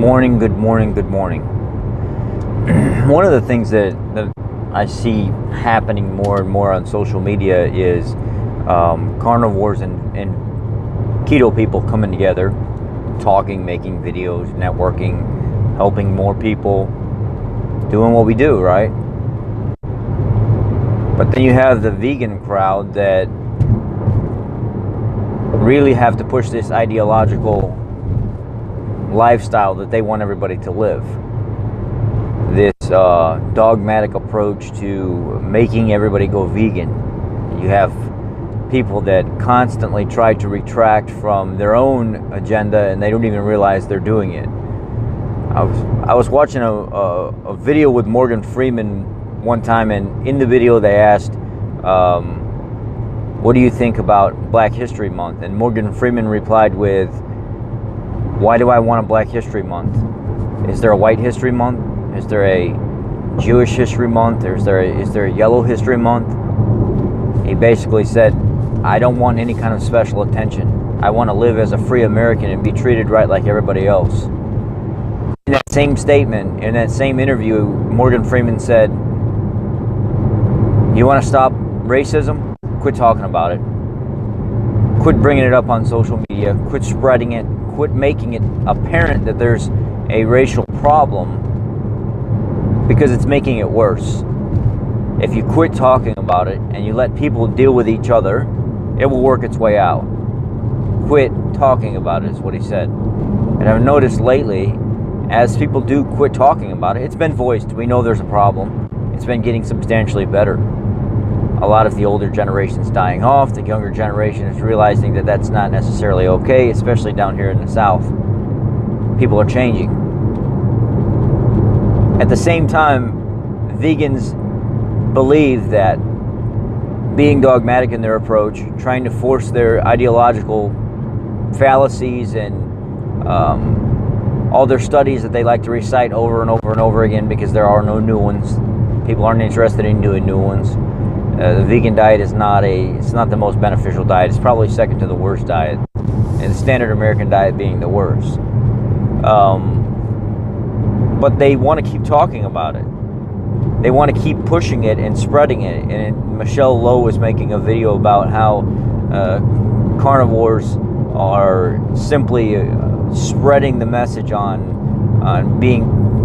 morning, good morning, good morning. One of the things that I see happening more and more on social media is carnivores and keto people coming together, talking, making videos, networking, helping more people, doing what we do, right? But then you have the vegan crowd that really have to push this ideological lifestyle that they want everybody to live. This dogmatic approach to making everybody go vegan. You have people that constantly try to retract from their own agenda and they don't even realize they're doing it. I was watching a video with Morgan Freeman one time, and in the video they asked, what do you think about Black History Month? And Morgan Freeman replied with, why do I want a Black History Month? Is there a White History Month? Is there a Jewish History Month? Or is there a Yellow History Month? He basically said, I don't want any kind of special attention. I want to live as a free American and be treated right like everybody else. In that same statement, in that same interview, Morgan Freeman said, you want to stop racism? Quit talking about it. Quit bringing it up on social media. Quit spreading it. Quit making it apparent that there's a racial problem, because it's making it worse. If you quit talking about it and you let people deal with each other, it will work its way out. Quit talking about it is what he said. And I've noticed lately, as people do quit talking about it, it's been voiced. We know there's a problem. It's been getting substantially better. A lot of the older generation's dying off. The younger generation is realizing that that's not necessarily okay, especially down here in the South. People are changing. At the same time, vegans believe that being dogmatic in their approach, trying to force their ideological fallacies and all their studies that they like to recite over and over and over again, because there are no new ones. People aren't interested in doing new ones. The vegan diet is not the most beneficial diet. It's probably second to the worst diet, and the standard American diet being the worst. But they want to keep talking about it. They want to keep pushing it and spreading it. And Michelle Lowe was making a video about how carnivores are simply spreading the message on being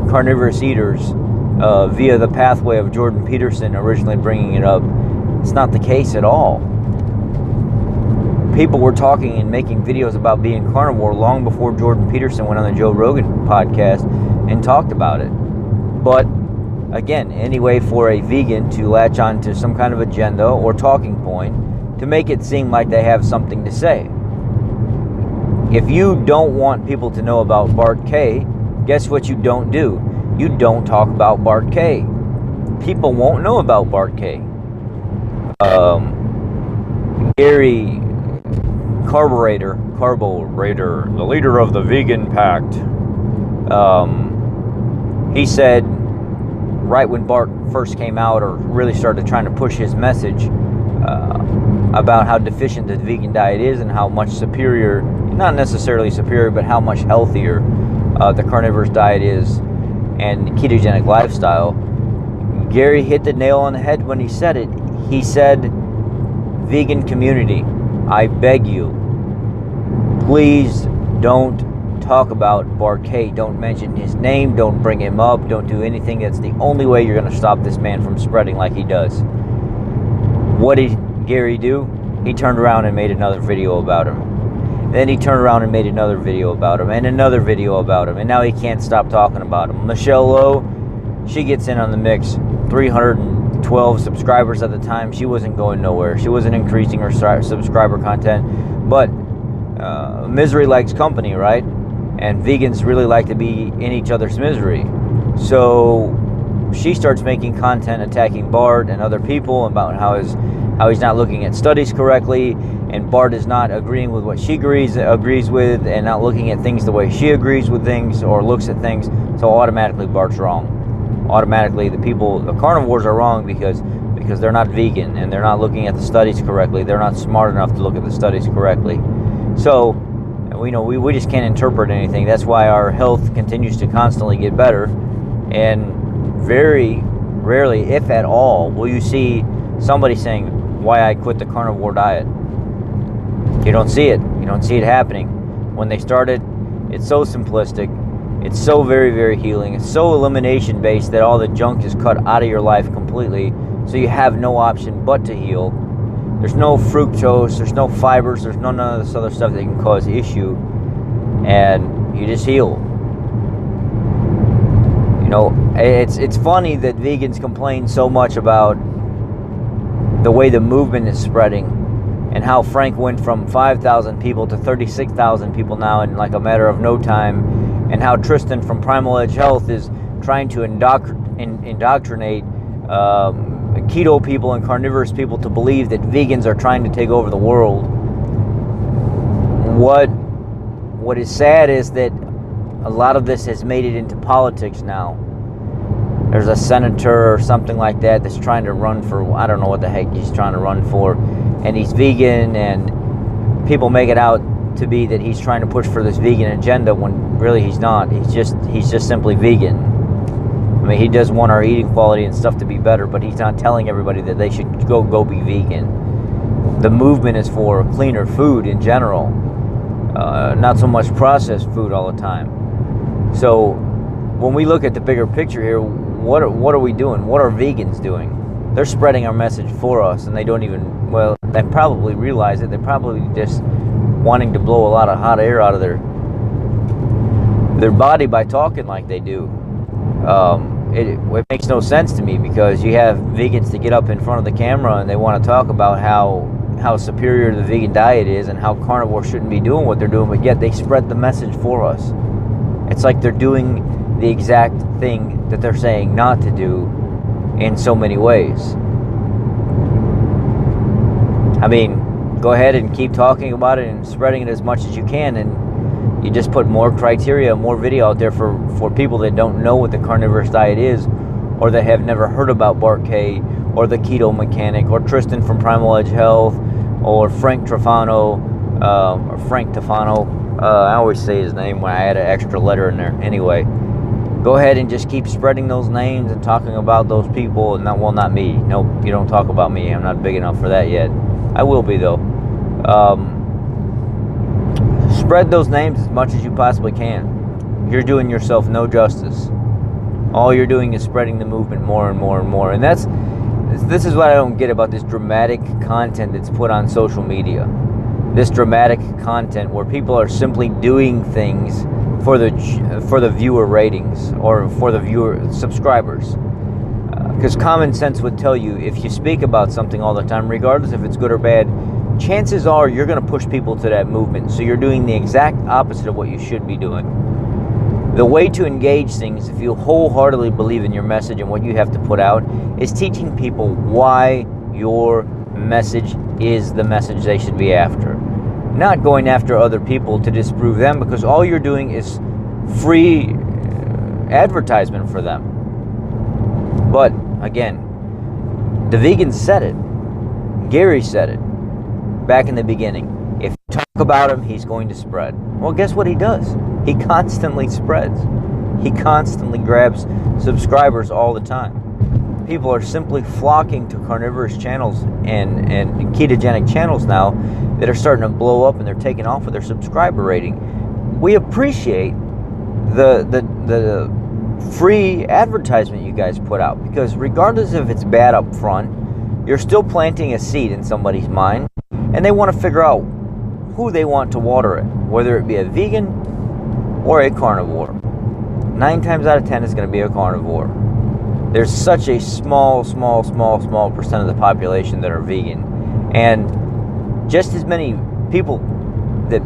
carnivorous eaters via the pathway of Jordan Peterson originally bringing it up. It's not the case at all. People were talking and making videos about being carnivore long before Jordan Peterson went on the Joe Rogan podcast and talked about it. But again, any way for a vegan to latch on to some kind of agenda or talking point to make it seem like they have something to say. If you don't want people to know about Bart K, guess what you don't do? You don't talk about Bart K. People won't know about Bart K. Gary Carburetor, the leader of the vegan pact, he said right when Bart first came out, or really started trying to push his message about how deficient the vegan diet is and how much superior, not necessarily superior, but how much healthier the carnivorous diet is and the ketogenic lifestyle, Gary hit the nail on the head when he said it. He said, vegan community, I beg you, please don't talk about Bart K. Don't mention his name. Don't bring him up. Don't do anything. That's the only way you're going to stop this man from spreading like he does. What did Gary do? He turned around and made another video about him. Then he turned around and made another video about him, and another video about him, and now he can't stop talking about him. Michelle Lowe, she gets in on the mix. 312 subscribers at the time. She wasn't going nowhere. She wasn't increasing her subscriber content. But misery likes company, right? And vegans really like to be in each other's misery. So she starts making content attacking Bart and other people about how he's not looking at studies correctly, and Bart is not agreeing with what she agrees with, and not looking at things the way she agrees with things or looks at things. So automatically Bart's wrong. Automatically the carnivores are wrong because they're not vegan and they're not looking at the studies correctly. They're not smart enough to look at the studies correctly. So we just can't interpret anything. That's why our health continues to constantly get better. And very rarely, if at all, will you see somebody saying why I quit the carnivore diet. You don't see it. You don't see it happening. When they started, it's so simplistic. It's so very, very healing. It's so elimination based that all the junk is cut out of your life completely. So you have no option but to heal. There's no fructose, there's no fibers, there's none of this other stuff that can cause issue. And you just heal. It's funny that vegans complain so much about the way the movement is spreading and how Frank went from 5,000 people to 36,000 people now in like a matter of no time, and how Tristan from Primal Edge Health is trying to indoctrinate keto people and carnivorous people to believe that vegans are trying to take over the world. What is sad is that a lot of this has made it into politics now. There's a senator or something like that that's trying to run for, I don't know what the heck he's trying to run for, and he's vegan, and people make it out to be that he's trying to push for this vegan agenda when really he's not. He's just simply vegan. I mean, he does want our eating quality and stuff to be better, but he's not telling everybody that they should go be vegan. The movement is for cleaner food in general, not so much processed food all the time. So when we look at the bigger picture here, what are we doing? What are vegans doing? They're spreading our message for us, and they don't even, well, they probably realize it. They're probably just wanting to blow a lot of hot air out of their body by talking like they do. It makes no sense to me, because you have vegans that get up in front of the camera and they want to talk about how superior the vegan diet is and how carnivore shouldn't be doing what they're doing, but yet they spread the message for us. It's like they're doing the exact thing that they're saying not to do in so many ways. I mean, go ahead and keep talking about it and spreading it as much as you can, and you just put more criteria, more video out there for people that don't know what the carnivorous diet is, or that have never heard about Bart K, or the Keto Mechanic, or Tristan from Primal Edge Health, or Frank Tofano. I always say his name when I add an extra letter in there. Anyway, go ahead and just keep spreading those names and talking about those people. And not me. Nope, you don't talk about me. I'm not big enough for that yet. I will be, though. Spread those names as much as you possibly can. You're doing yourself no justice. All you're doing is spreading the movement more and more and more. And this is what I don't get about this dramatic content that's put on social media. This dramatic content where people are simply doing things for the viewer ratings or for the viewer subscribers. Because common sense would tell you, if you speak about something all the time, regardless if it's good or bad, chances are you're going to push people to that movement. So you're doing the exact opposite of what you should be doing. The way to engage things, if you wholeheartedly believe in your message and what you have to put out, is teaching people why your message is the message they should be after. Not going after other people to disprove them, because all you're doing is free advertisement for them. But again, the vegans said it. Gary said it back in the beginning. If you talk about him, he's going to spread. Well, guess what he does? He constantly spreads. He constantly grabs subscribers all the time. People are simply flocking to carnivorous channels and ketogenic channels now that are starting to blow up, and they're taking off with their subscriber rating. We appreciate the free advertisement you guys put out, because regardless if it's bad up front, you're still planting a seed in somebody's mind, and they want to figure out who they want to water it, whether it be a vegan or a carnivore. 9 times out of 10 is going to be a carnivore. There's such a small percent of the population that are vegan, and just as many people that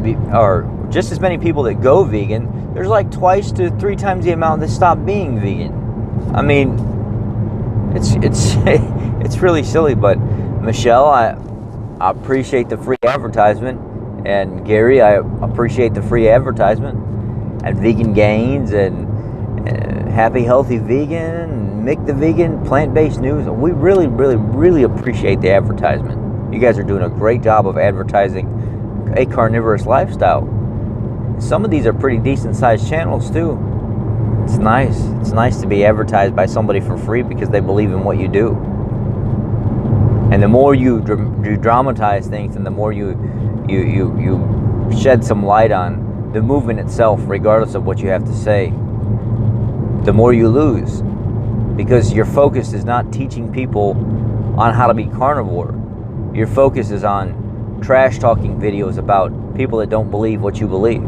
go vegan, there's like 2 to 3 times the amount that stop being vegan. I mean, it's really silly. But Michelle, I appreciate the free advertisement, and Gary, I appreciate the free advertisement, and Vegan Gains, and Happy Healthy Vegan, Mick the Vegan, Plant-Based News. We really appreciate the advertisement. You guys are doing a great job of advertising a carnivorous lifestyle. some of these are pretty decent sized channels too. It's nice. It's nice to be advertised by somebody for free because they believe in what you do. And the more you dramatize things, and the more you shed some light on the movement itself, regardless of what you have to say, the more you lose, because your focus is not teaching people on how to be carnivore. Your focus is on trash talking videos about people that don't believe what you believe.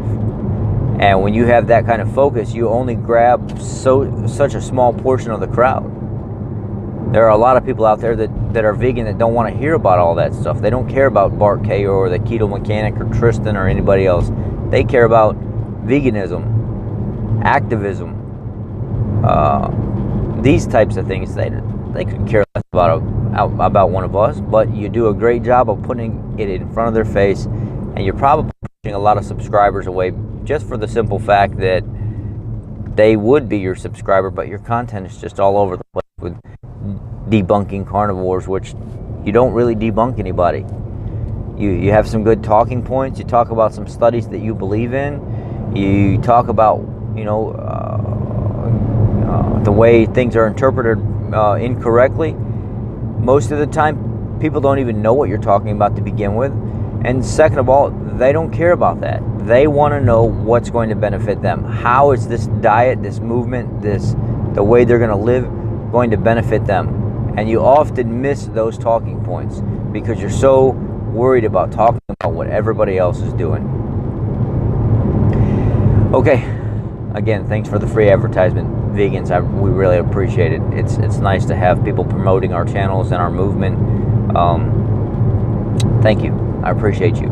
And when you have that kind of focus, you only grab such a small portion of the crowd. There are a lot of people out there that are vegan that don't want to hear about all that stuff. They don't care about Bart Ko or the Keto Mechanic or Tristan or anybody else. They care about veganism, activism, these types of things. They could care less about one of us, but you do a great job of putting it in front of their face, and you're probably pushing a lot of subscribers away just for the simple fact that they would be your subscriber, but your content is just all over the place with debunking carnivores, which you don't really debunk anybody. You have some good talking points. You talk about some studies that you believe in. You talk about, the way things are interpreted incorrectly. Most of the time, people don't even know what you're talking about to begin with. And second of all, they don't care about that. They want to know what's going to benefit them. How is this diet, this movement, the way they're going to live going to benefit them? And you often miss those talking points because you're so worried about talking about what everybody else is doing. Okay, again, thanks for the free advertisement, vegans. We really appreciate it. It's nice to have people promoting our channels and our movement. Thank you. I appreciate you.